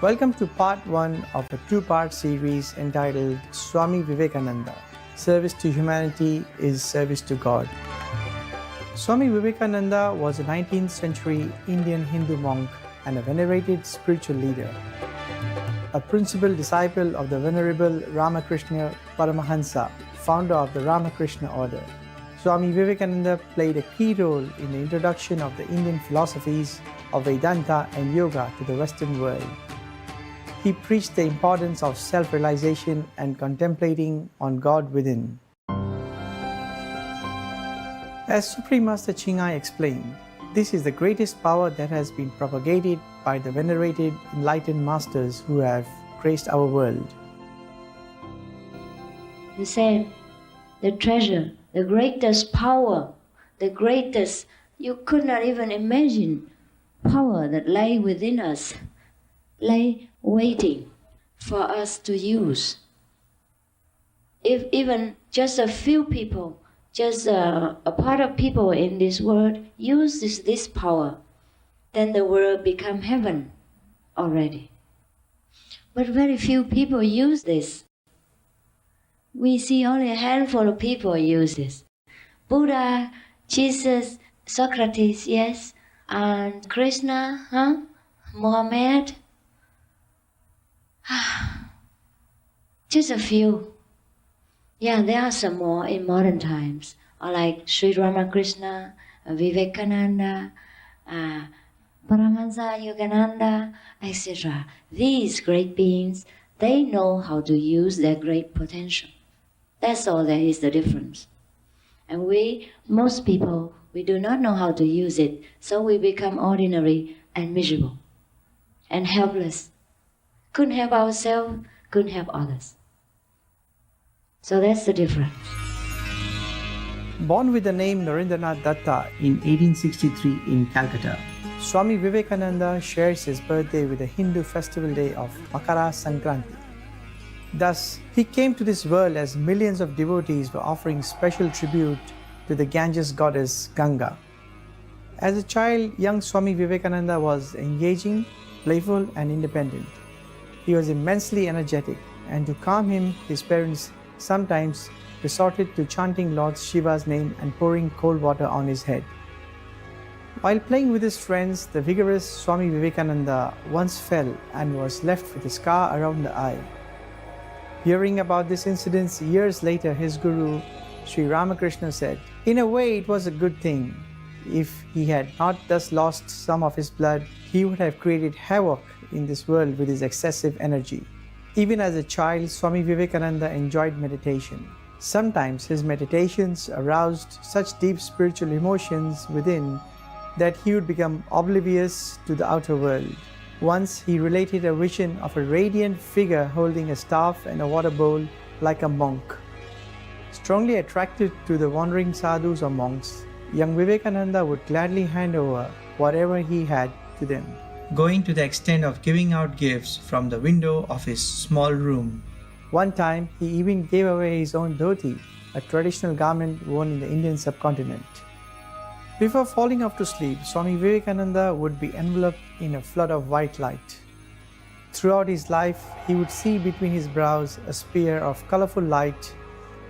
Welcome to part 1 of a 2-part series entitled Swami Vivekananda, Service to Humanity is Service to God. Swami Vivekananda was a 19th century Indian Hindu monk and a venerated spiritual leader, a principal disciple of the Venerable Ramakrishna Paramahansa, founder of the Ramakrishna order. Swami Vivekananda played a key role in the introduction of the Indian philosophies of Vedanta and Yoga to the Western world. He preached the importance of self-realization and contemplating on God within. As Supreme Master Ching Ai explained, this is the greatest power that has been propagated by the venerated enlightened masters who have graced our world. He said, the treasure, the greatest power, the greatest, you could not even imagine, power that lay within us, lay waiting for us to use. If even just a few people, just a part of people in this world uses this power, then the world become heaven already. But very few people use this. We see only a handful of people use this. Buddha, Jesus, Socrates, yes, and Krishna, Mohammed. Just a few. Yeah, there are some more in modern times, or like Sri Ramakrishna, Vivekananda, Paramahansa Yogananda, etc. These great beings, they know how to use their great potential. That's all there is the difference. And we, most people, we do not know how to use it, so we become ordinary and miserable and helpless. Couldn't help ourselves, couldn't help others. So that's the difference. Born with the name Narendranath Datta in 1863 in Calcutta, Swami Vivekananda shares his birthday with the Hindu festival day of Makara Sankranti. Thus, he came to this world as millions of devotees were offering special tribute to the Ganges goddess Ganga. As a child, young Swami Vivekananda was engaging, playful and independent. He was immensely energetic, and to calm him, his parents sometimes resorted to chanting Lord Shiva's name and pouring cold water on his head. While playing with his friends, the vigorous Swami Vivekananda once fell and was left with a scar around the eye. Hearing about this incident years later, his guru, Sri Ramakrishna, said, "In a way, it was a good thing. If he had not thus lost some of his blood, he would have created havoc in this world with his excessive energy." Even as a child, Swami Vivekananda enjoyed meditation. Sometimes his meditations aroused such deep spiritual emotions within that he would become oblivious to the outer world. Once he related a vision of a radiant figure holding a staff and a water bowl like a monk. Strongly attracted to the wandering sadhus or monks, young Vivekananda would gladly hand over whatever he had to them, going to the extent of giving out gifts from the window of his small room. One time, he even gave away his own dhoti, a traditional garment worn in the Indian subcontinent. Before falling off to sleep, Swami Vivekananda would be enveloped in a flood of white light. Throughout his life, he would see between his brows a spear of colorful light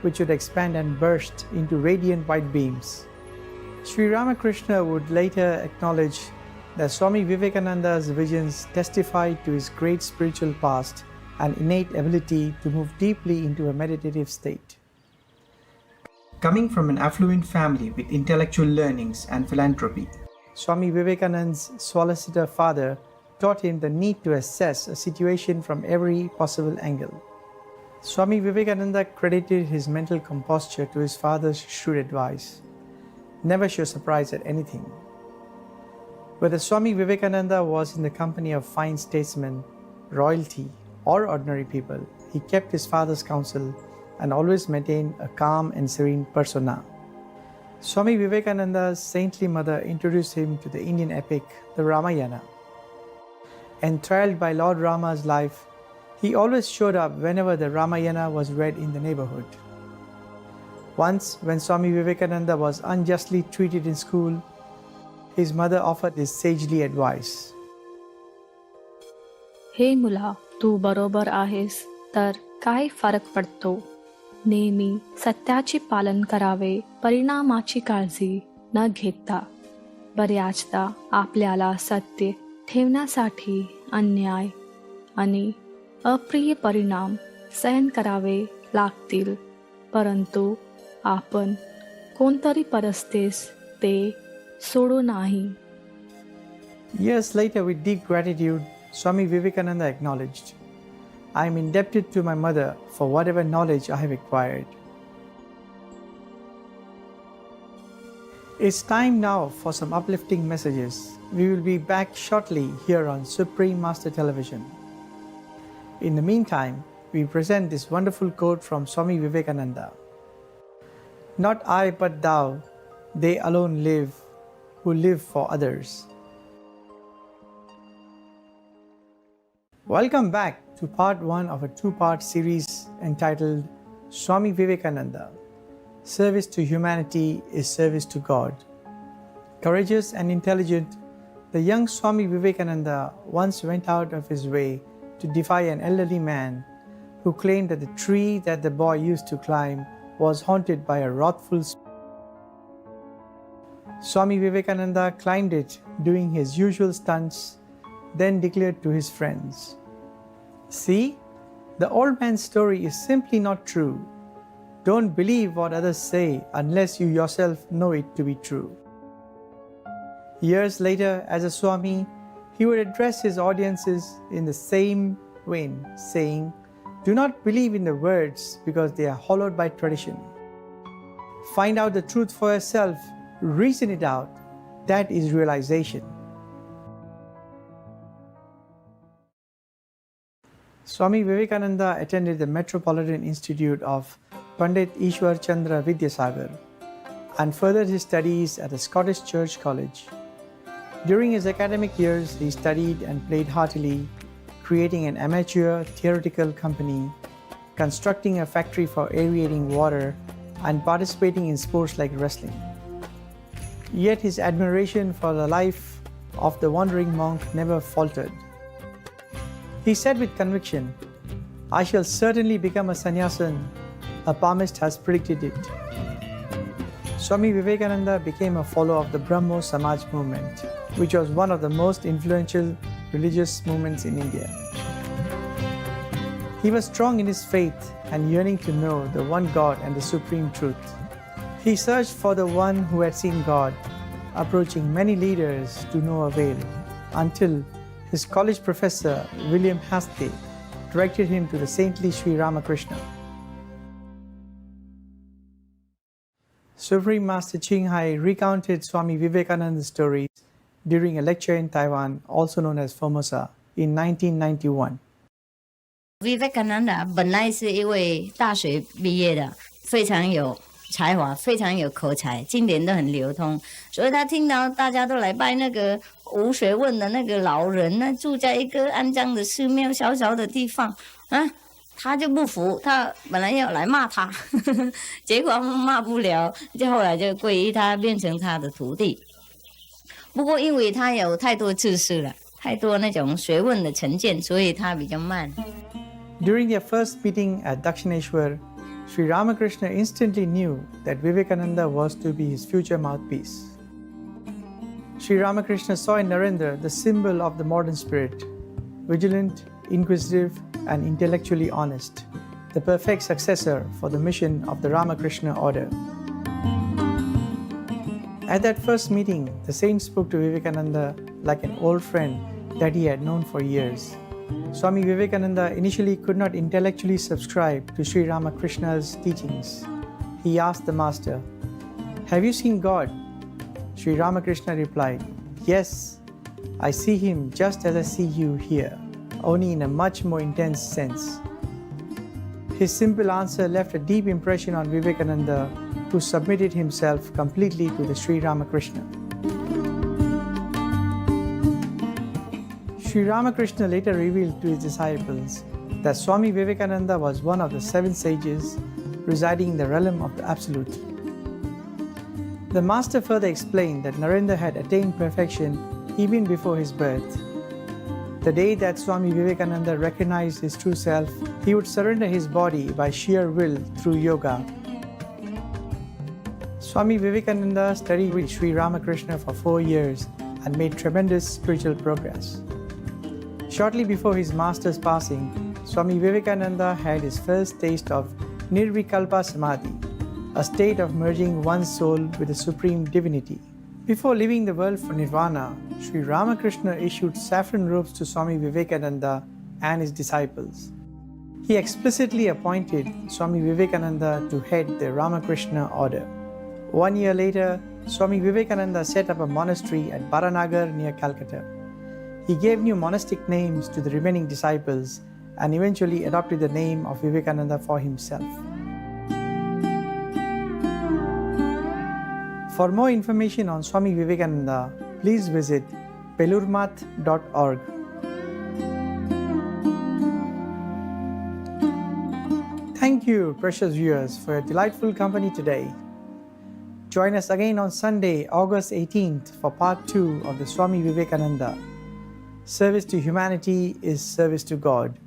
which would expand and burst into radiant white beams. Sri Ramakrishna would later acknowledge that Swami Vivekananda's visions testified to his great spiritual past and innate ability to move deeply into a meditative state. Coming from an affluent family with intellectual learnings and philanthropy, Swami Vivekananda's solicitor father taught him the need to assess a situation from every possible angle. Swami Vivekananda credited his mental composure to his father's shrewd advice. Never show surprise at anything. Whether Swami Vivekananda was in the company of fine statesmen, royalty, or ordinary people, he kept his father's counsel and always maintained a calm and serene persona. Swami Vivekananda's saintly mother introduced him to the Indian epic, the Ramayana. Enthralled by Lord Rama's life, he always showed up whenever the Ramayana was read in the neighborhood. Once, when Swami Vivekananda was unjustly treated in school, his mother offered this sagely advice. हे मुला, तू बरोबर आहेस तर काय फरक पडतो? नेहमी सत्याचे पालन करावे, परिणामाची काळजी न घेता. बऱ्याचदा आपल्याला सत्य ठेवण्यासाठी अन्याय आणि अप्रिय परिणाम सहन करावे लागतील, परंतु आपण कोणतरी परिस्थितीस ते सोडू नाही. Years later, with deep gratitude, Swami Vivekananda acknowledged, I am indebted to my mother for whatever knowledge I have acquired. It's time now for some uplifting messages. We will be back shortly here on Supreme Master Television. In the meantime, we present this wonderful quote from Swami Vivekananda. Not I but thou, they alone live, who live for others. Welcome back to part 1 of a 2-part series entitled Swami Vivekananda, Service to Humanity is Service to God. Courageous and intelligent, the young Swami Vivekananda once went out of his way to defy an elderly man who claimed that the tree that the boy used to climb was haunted by a wrathful spirit. Swami Vivekananda climbed it doing his usual stunts, then declared to his friends, See, the old man's story is simply not true. Don't believe what others say unless you yourself know it to be true. Years later, as a Swami, he would address his audiences in the same vein, saying, Do not believe in the words because they are hollowed by tradition. Find out the truth for yourself, reason it out. That is realization. Swami Vivekananda attended the Metropolitan Institute of Pandit Ishwar Chandra Vidyasagar and furthered his studies at the Scottish Church College. During his academic years, he studied and played heartily, creating an amateur theatrical company, constructing a factory for aerating water, and participating in sports like wrestling. Yet his admiration for the life of the wandering monk never faltered. He said with conviction, I shall certainly become a sannyasin. A palmist has predicted it. Swami Vivekananda became a follower of the Brahmo Samaj movement, which was one of the most influential religious movements in India. He was strong in his faith and yearning to know the one God and the supreme truth. He searched for the one who had seen God, approaching many leaders to no avail, until his college professor, William Haste, directed him to the saintly Sri Ramakrishna. Supreme Master Ching Hai recounted Swami Vivekananda's stories during a lecture in Taiwan, also known as Formosa, in 1991. Vivekananda 本来是一位大学毕业的，非常有才华，非常有口才，经典都很流通，所以他听到大家都来拜那个无学问的那个老人呢，住在一个肮脏的寺庙小小的地方啊，他就不服，他本来要来骂他，结果骂不了，就后来就皈依他，变成他的徒弟。不过因为他有太多知识了，太多那种学问的成见，所以他比较慢。During their first meeting at Dakshineshwar, Sri Ramakrishna instantly knew that Vivekananda was to be his future mouthpiece. Sri Ramakrishna saw in Narendra the symbol of the modern spirit, vigilant, inquisitive, and intellectually honest, the perfect successor for the mission of the Ramakrishna order. At that first meeting, the saint spoke to Vivekananda like an old friend that he had known for years. Swami Vivekananda initially could not intellectually subscribe to Sri Ramakrishna's teachings. He asked the master, Have you seen God? Sri Ramakrishna replied, Yes, I see him just as I see you here, only in a much more intense sense. His simple answer left a deep impression on Vivekananda, who submitted himself completely to the Sri Ramakrishna. Sri Ramakrishna later revealed to his disciples that Swami Vivekananda was one of the 7 sages residing in the realm of the Absolute. The master further explained that Narendra had attained perfection even before his birth. The day that Swami Vivekananda recognized his true self, he would surrender his body by sheer will through yoga. Swami Vivekananda studied with Sri Ramakrishna for 4 years and made tremendous spiritual progress. Shortly before his master's passing, Swami Vivekananda had his first taste of Nirvikalpa Samadhi, a state of merging one's soul with the Supreme Divinity. Before leaving the world for Nirvana, Sri Ramakrishna issued saffron robes to Swami Vivekananda and his disciples. He explicitly appointed Swami Vivekananda to head the Ramakrishna order. 1 year later, Swami Vivekananda set up a monastery at Baranagar near Calcutta. He gave new monastic names to the remaining disciples and eventually adopted the name of Vivekananda for himself. For more information on Swami Vivekananda, please visit pelurmath.org. Thank you, precious viewers, for your delightful company today. Join us again on Sunday, August 18th for part 2 of the Swami Vivekananda. Service to humanity is service to God.